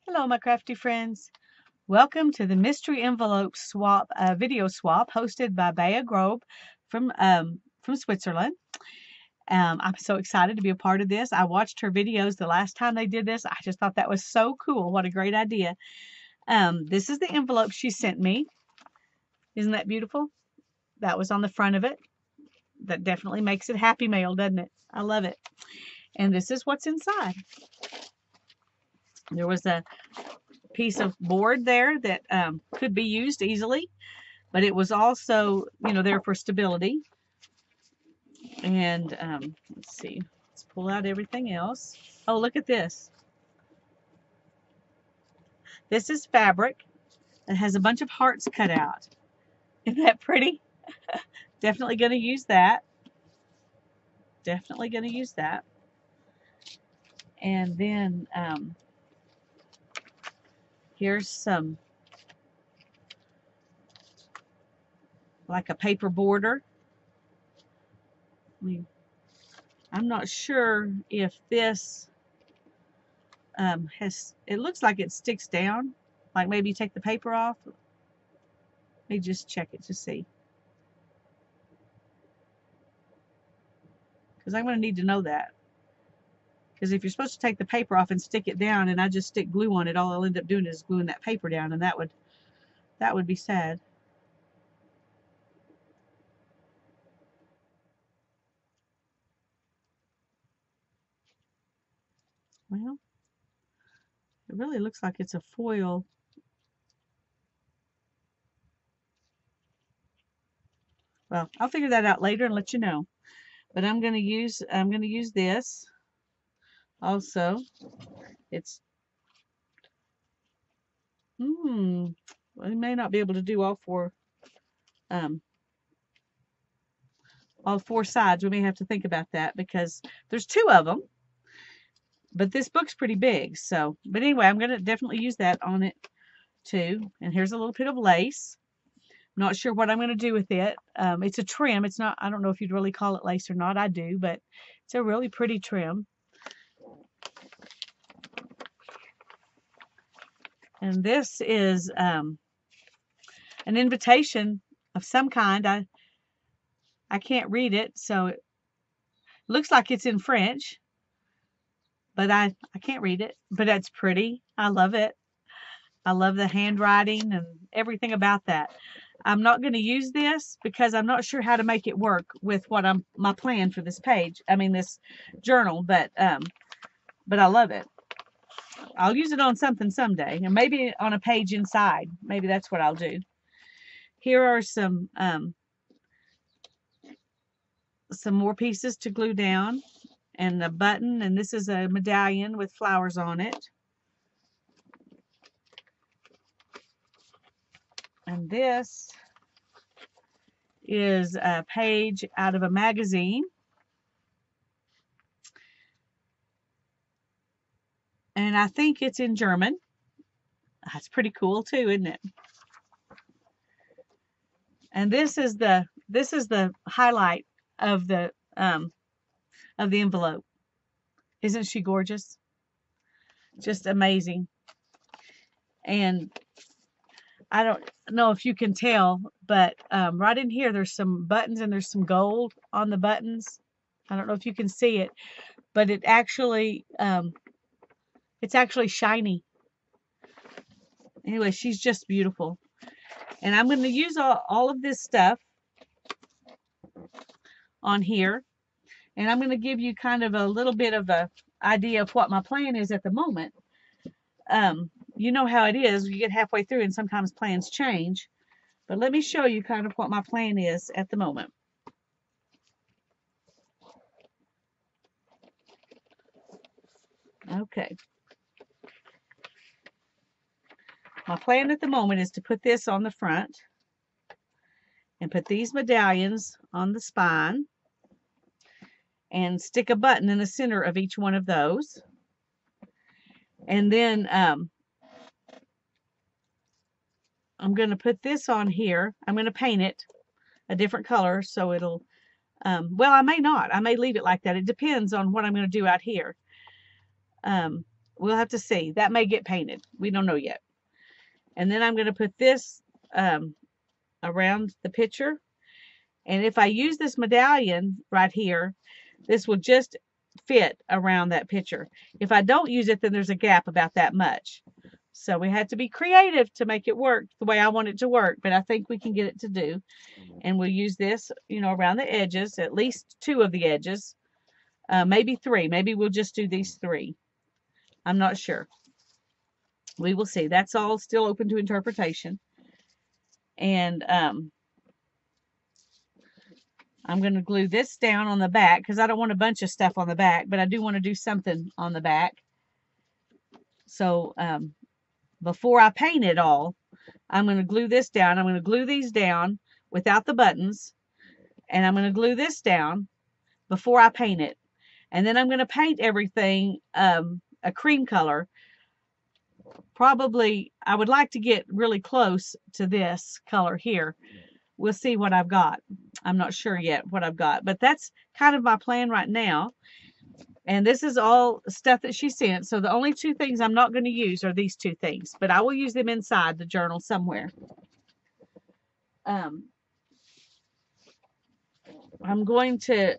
Hello, my crafty friends. Welcome to the mystery envelope swap video swap hosted by Bea Grobe from Switzerland. I'm so excited to be a part of this. I watched her videos the last time they did this. I just thought that was so cool. What a great idea. This is the envelope she sent me. Isn't that beautiful? That was on the front of it. That definitely makes it happy mail, doesn't it? I love it. And this is what's inside. There was a piece of board there that could be used easily, but it was also, there for stability. And let's see, let's pull out everything else. Oh, look at this. This is fabric that has a bunch of hearts cut out. Isn't that pretty? Definitely going to use that. Definitely going to use that. And then here's some, like a paper border. I'm not sure if this it looks like it sticks down. Like maybe you take the paper off. Let me just check it to see. Because I'm going to need to know that. Because if you're supposed to take the paper off and stick it down and I just stick glue on it, all I'll end up doing is gluing that paper down, and that would be sad. Well, it really looks like it's a foil. Well, I'll figure that out later and let you know. But I'm going to use this also. It's well, we may not be able to do all four sides. We may have to think about that because there's two of them. But this book's pretty big, so. But anyway, I'm going to definitely use that on it too. And here's a little bit of lace. I'm not sure what I'm going to do with it. It's a trim. It's not, I don't know if you'd really call it lace or not. I do, but it's a really pretty trim. And this is an invitation of some kind. I can't read it, so it looks like it's in French, but I can't read it. But it's pretty. I love it. I love the handwriting and everything about that. I'm not going to use this because I'm not sure how to make it work with what my plan for this page. I mean this journal, but I love it. I'll use it on something someday, and maybe on a page inside. Maybe that's what I'll do. Here are some more pieces to glue down, and a button, and this is a medallion with flowers on it. And this is a page out of a magazine. And I think it's in German. That's pretty cool too, isn't it? And this is the highlight of the envelope. Isn't she gorgeous? Just amazing. And I don't know if you can tell, but right in here there's some buttons and there's some gold on the buttons. I don't know if you can see it, but it's actually shiny. Anyway, she's just beautiful. And I'm going to use all of this stuff on here, and I'm going to give you kind of a little bit of a idea of what my plan is at the moment. You know how it is. You get halfway through and sometimes plans change. But let me show you kind of what my plan is at the moment. Okay. My plan at the moment is to put this on the front and put these medallions on the spine and stick a button in the center of each one of those. And then I'm going to put this on here. I'm going to paint it a different color so it'll, well, I may not. I may leave it like that. It depends on what I'm going to do out here. We'll have to see. That may get painted. We don't know yet. And then I'm going to put this around the picture. And if I use this medallion right here, this will just fit around that picture. If I don't use it, then there's a gap about that much. So we have to be creative to make it work the way I want it to work, but I think we can get it to do. And we'll use this, you know, around the edges, at least 2 of the edges, maybe 3. Maybe we'll just do these 3. I'm not sure. We will see. That's all still open to interpretation. And I'm going to glue this down on the back because I don't want a bunch of stuff on the back, but I do want to do something on the back. So before I paint it all, I'm going to glue this down. I'm going to glue these down without the buttons, and I'm going to glue this down before I paint it. And then I'm going to paint everything a cream color. Probably, I would like to get really close to this color here. We'll see what I've got. I'm not sure yet what I've got, but that's kind of my plan right now. And this is all stuff that she sent. So the only 2 things I'm not going to use are these 2 things, but I will use them inside the journal somewhere. I'm going to,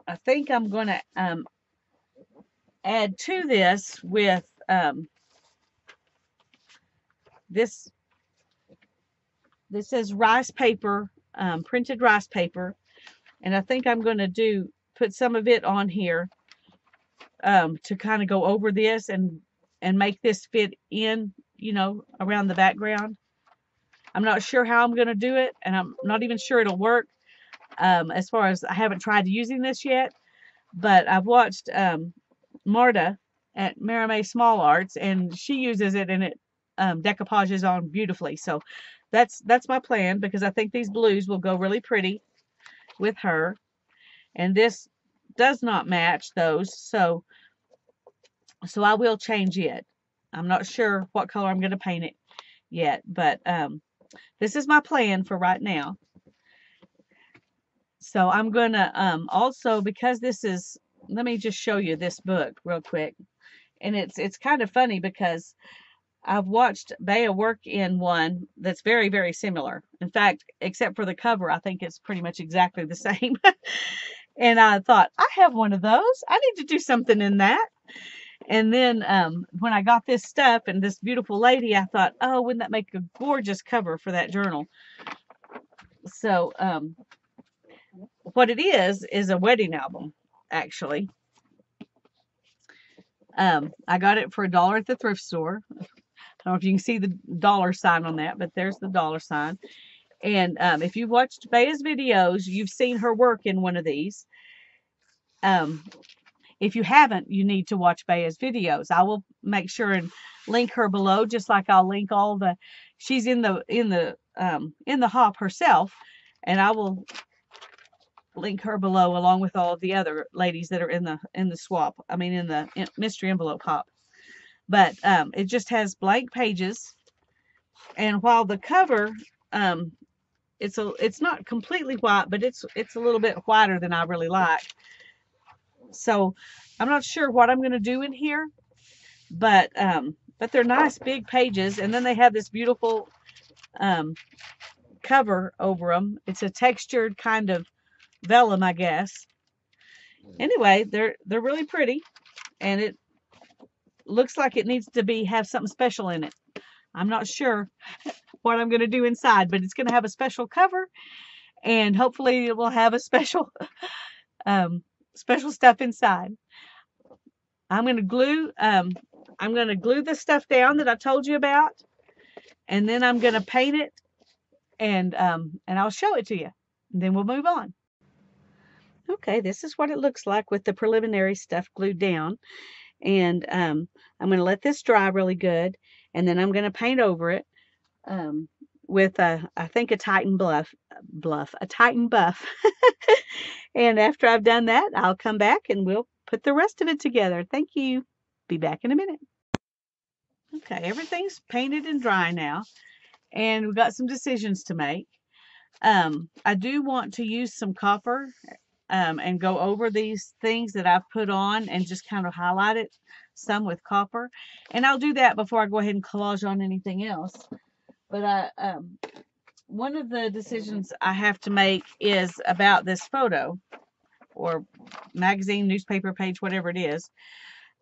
I think I'm going to add to this with this is rice paper, printed rice paper, and I think I'm going to put some of it on here to kind of go over this and make this fit in, you know, around the background. I'm not sure how I'm going to do it, and I'm not even sure it'll work. As far as I haven't tried using this yet, but I've watched Marta at Maramé Small Arts, and she uses it, and it decoupages on beautifully. So that's my plan, because I think these blues will go really pretty with her, and this does not match those, so I will change it. I'm not sure what color I'm going to paint it yet, but this is my plan for right now. So I'm going to also, because this is, let me just show you this book real quick. And it's kind of funny because I've watched Bea work in one that's very, very similar. In fact, except for the cover, I think it's pretty much exactly the same. And I thought, I have one of those. I need to do something in that. And then when I got this stuff and this beautiful lady, I thought, oh, wouldn't that make a gorgeous cover for that journal? So what it is a wedding album, actually. I got it for $1 at the thrift store. I don't know if you can see the dollar sign on that, but there's the dollar sign. And if you've watched Bea's videos, you've seen her work in one of these. If you haven't, you need to watch Bea's videos. I will make sure and link her below, just like I'll link all the. She's in the hop herself, and I will link her below along with all of the other ladies that are in the swap. I mean, in the mystery envelope hop. But it just has blank pages, and while the cover it's not completely white, but it's a little bit whiter than I really like. So I'm not sure what I'm going to do in here, but they're nice big pages, and then they have this beautiful cover over them. It's a textured kind of vellum, I guess. Anyway, they're really pretty, and it looks like it needs to have something special in it. I'm not sure what I'm going to do inside, but it's going to have a special cover, and hopefully it will have a special special stuff inside. I'm going to glue the stuff down that I told you about, and then I'm going to paint it, and I'll show it to you, and then we'll move on. Okay, this is what it looks like with the preliminary stuff glued down, and I'm going to let this dry really good, and then I'm going to paint over it with I think a Titan buff. And after I've done that, I'll come back and we'll put the rest of it together. Thank you. Be back in a minute. Okay, everything's painted and dry now, and we've got some decisions to make. I do want to use some copper and go over these things that I've put on and just kind of highlight it some with copper. And I'll do that before I go ahead and collage on anything else. But one of the decisions I have to make is about this photo or magazine, newspaper page, whatever it is.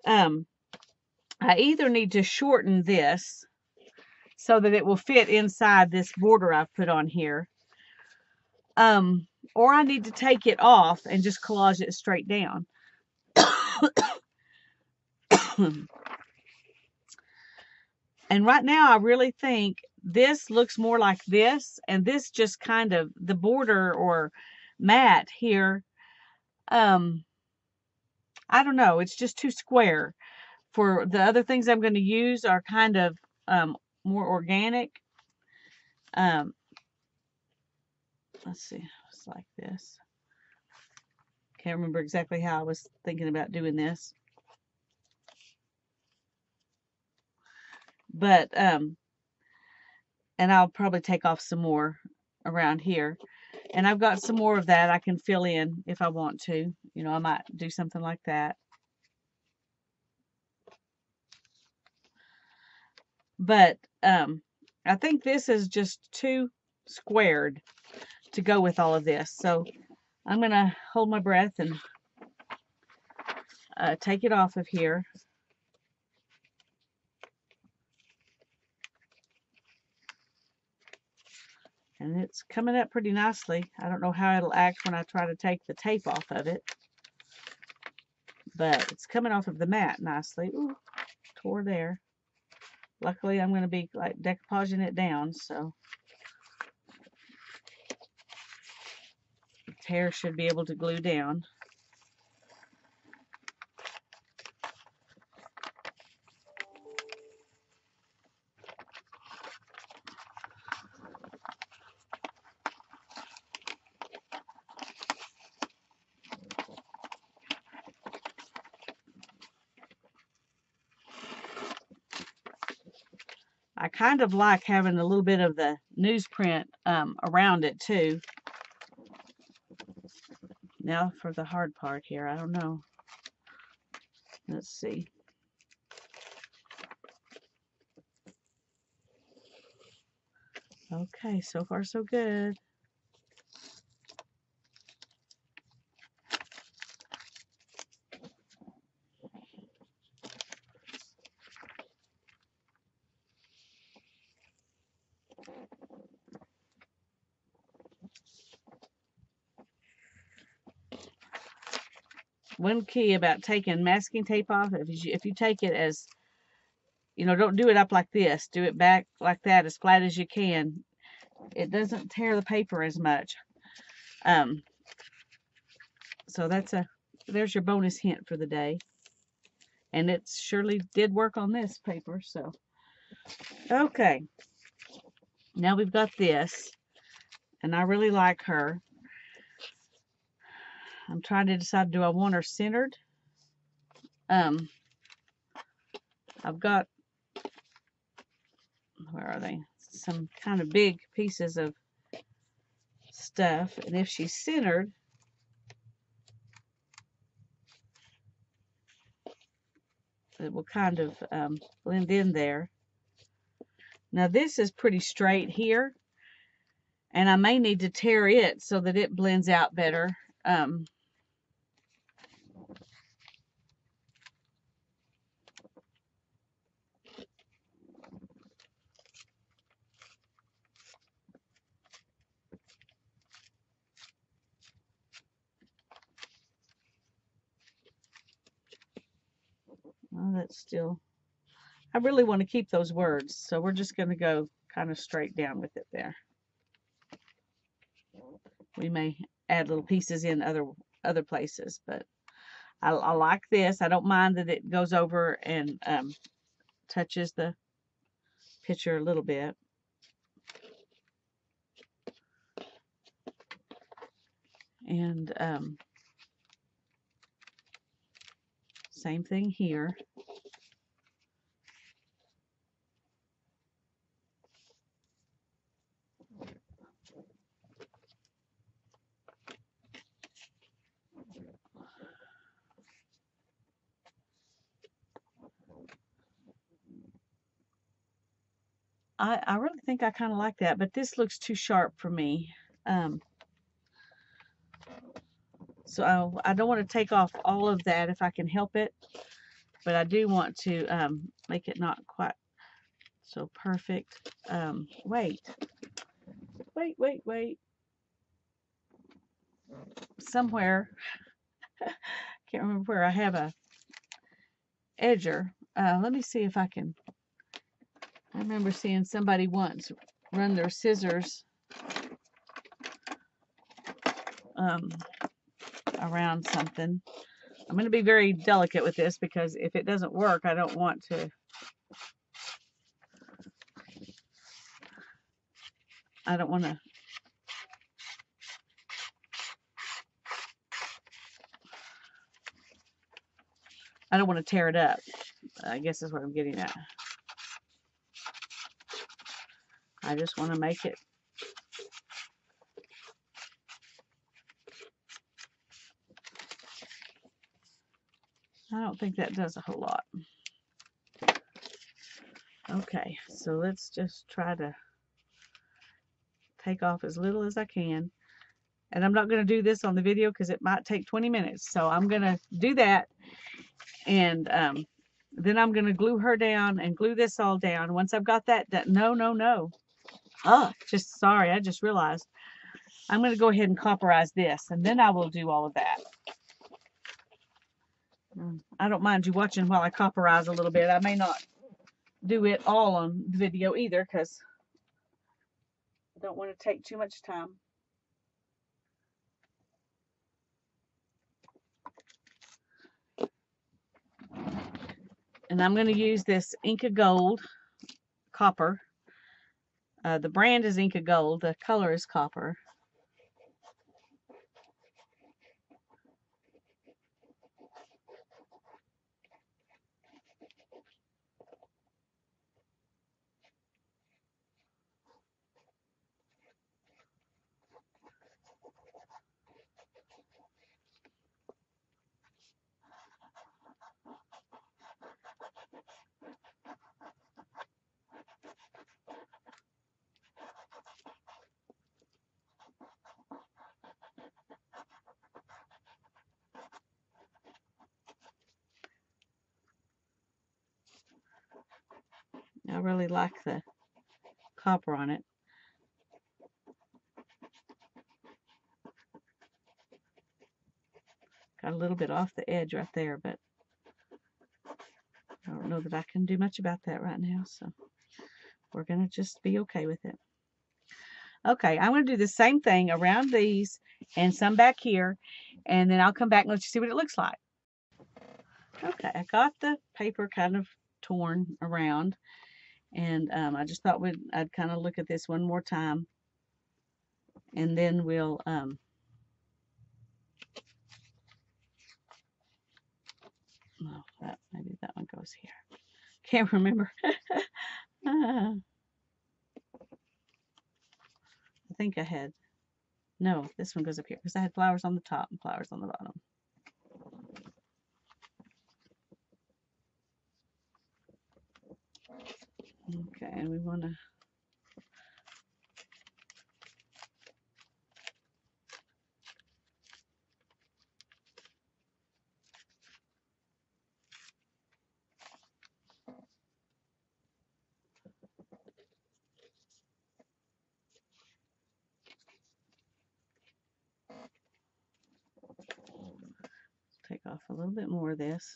I either need to shorten this so that it will fit inside this border I've put on here. Or I need to take it off and just collage it straight down. And right now I really think this looks more like this, and this just kind of, the border or mat here, I don't know, it's just too square. For the other things I'm going to use are kind of more organic. Let's see, it's like this. Can't remember exactly how I was thinking about doing this. But, and I'll probably take off some more around here. And I've got some more of that I can fill in if I want to. You know, I might do something like that. But I think this is just too squared to go with all of this. So I'm going to hold my breath and take it off of here. And it's coming up pretty nicely. I don't know how it'll act when I try to take the tape off of it. But it's coming off of the mat nicely. Ooh, tore there. Luckily, I'm going to be like decoupaging it down, so the tear should be able to glue down. I kind of like having a little bit of the newsprint around it too. Now for the hard part here, I don't know. Let's see. Okay, so far so good. One key about taking masking tape off, if you take it as, you know, don't do it up like this. Do it back like that, as flat as you can. It doesn't tear the paper as much. So there's your bonus hint for the day. And it surely did work on this paper, so. Okay. Now we've got this. And I really like her. I'm trying to decide, do I want her centered? I've got, where are they? Some kind of big pieces of stuff. And if she's centered, it will kind of blend in there. Now this is pretty straight here. And I may need to tear it so that it blends out better. Well, that's still, I really want to keep those words, so we're just going to go kind of straight down with it there. We may add little pieces in other places, but I like this. I don't mind that it goes over and touches the picture a little bit. And same thing here. I really think I kind of like that, but this looks too sharp for me. So I don't want to take off all of that if I can help it, but I do want to make it not quite so perfect. Wait. Somewhere, can't remember where, I have a edger. Let me see if I can. I remember seeing somebody once run their scissors around something. I'm going to be very delicate with this because if it doesn't work, I don't want to. I don't want to. I don't want to tear it up. I guess is what I'm getting at. I just want to make it. I don't think that does a whole lot. Okay, so let's just try to take off as little as I can. And I'm not going to do this on the video because it might take 20 minutes. So I'm going to do that. And then I'm going to glue her down and glue this all down. Once I've got that done. No. Oh, sorry. I just realized. I'm going to go ahead and copperize this. And then I will do all of that. I don't mind you watching while I copperize a little bit. I may not do it all on the video either because I don't want to take too much time. And I'm going to use this Inca Gold copper. The brand is Inca Gold. The color is copper. I really like the copper on it. Got a little bit off the edge right there, but I don't know that I can do much about that right now, so we're going to just be okay with it. Okay, I'm going to do the same thing around these and some back here, and then I'll come back and let you see what it looks like. Okay, I got the paper kind of torn around, and I just thought I'd kind of look at this one more time, and then we'll maybe that one goes here. Can't remember. I think I had, no, this one goes up here because I had flowers on the top and flowers on the bottom. Okay, and we want to take off a little bit more of this.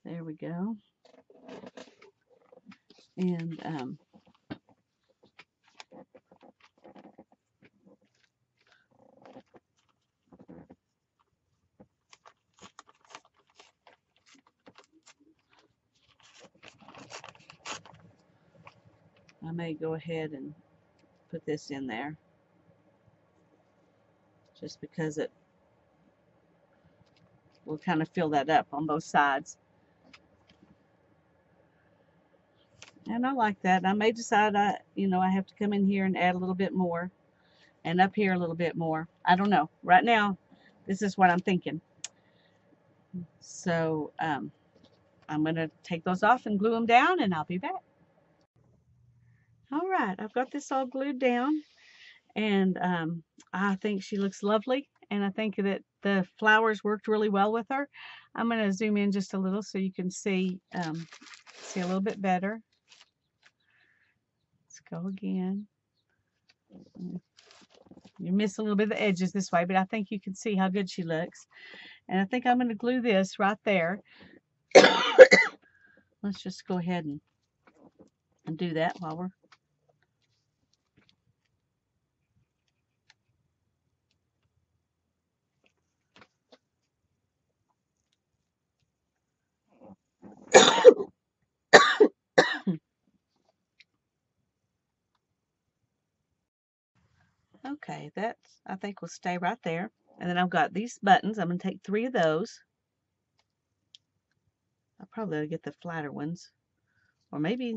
There we go. And I may go ahead and put this in there just because it will kind of fill that up on both sides. And I like that. I may decide I have to come in here and add a little bit more, and up here a little bit more. I don't know. Right now, this is what I'm thinking. So I'm going to take those off and glue them down, and I'll be back. All right, I've got this all glued down, and I think she looks lovely, and I think that the flowers worked really well with her. I'm going to zoom in just a little so you can see a little bit better. Let's go again. You miss a little bit of the edges this way, but I think you can see how good she looks. And I think I'm going to glue this right there. Let's just go ahead and do that while we're... Okay, that's, I think, will stay right there. And then I've got these buttons. I'm going to take 3 of those. I'll probably get the flatter ones. Or maybe,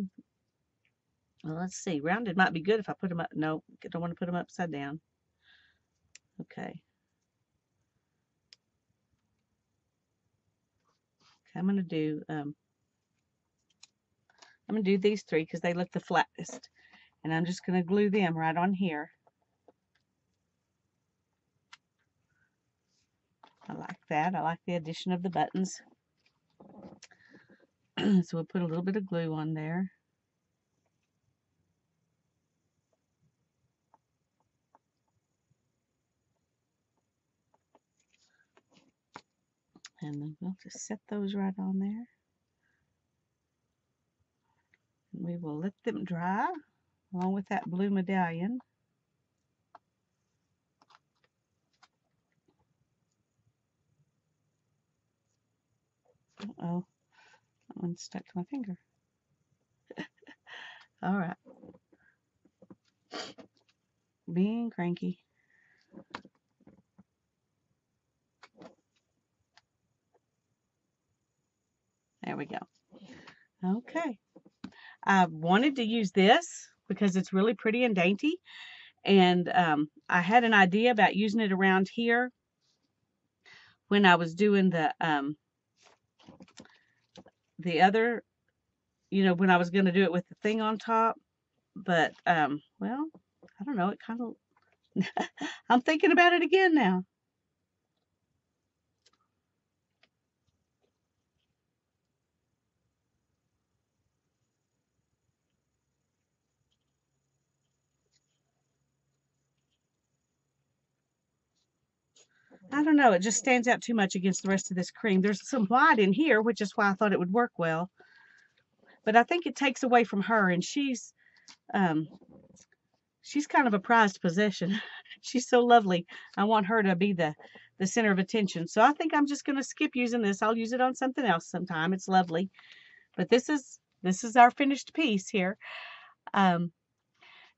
well, let's see. Rounded might be good if I put them up. No, I don't want to put them upside down. Okay. Okay, I'm going to do these 3 because they look the flattest. And I'm just going to glue them right on here. I like that. I like the addition of the buttons. So we'll put a little bit of glue on there. And then we'll just set those right on there. And we will let them dry along with that blue medallion. Uh-oh, that one stuck to my finger. All right. Being cranky. There we go. Okay. I wanted to use this because it's really pretty and dainty. And I had an idea about using it around here when I was doing the other, when I was going to do it with the thing on top. But, well, I don't know. It kind of, I'm thinking about it again now. I don't know. It just stands out too much against the rest of this cream. There's some white in here, which is why I thought it would work well. But I think it takes away from her, and she's kind of a prized possession. She's so lovely. I want her to be the center of attention. So I think I'm just going to skip using this. I'll use it on something else sometime. It's lovely. But this is our finished piece here.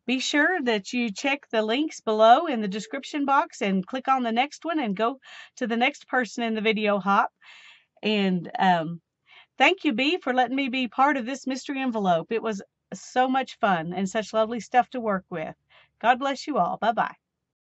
Be sure that you check the links below in the description box and click on the next one and go to the next person in the video hop. And thank you, Bee, for letting me be part of this mystery envelope. It was so much fun and such lovely stuff to work with. God bless you all. Bye-bye.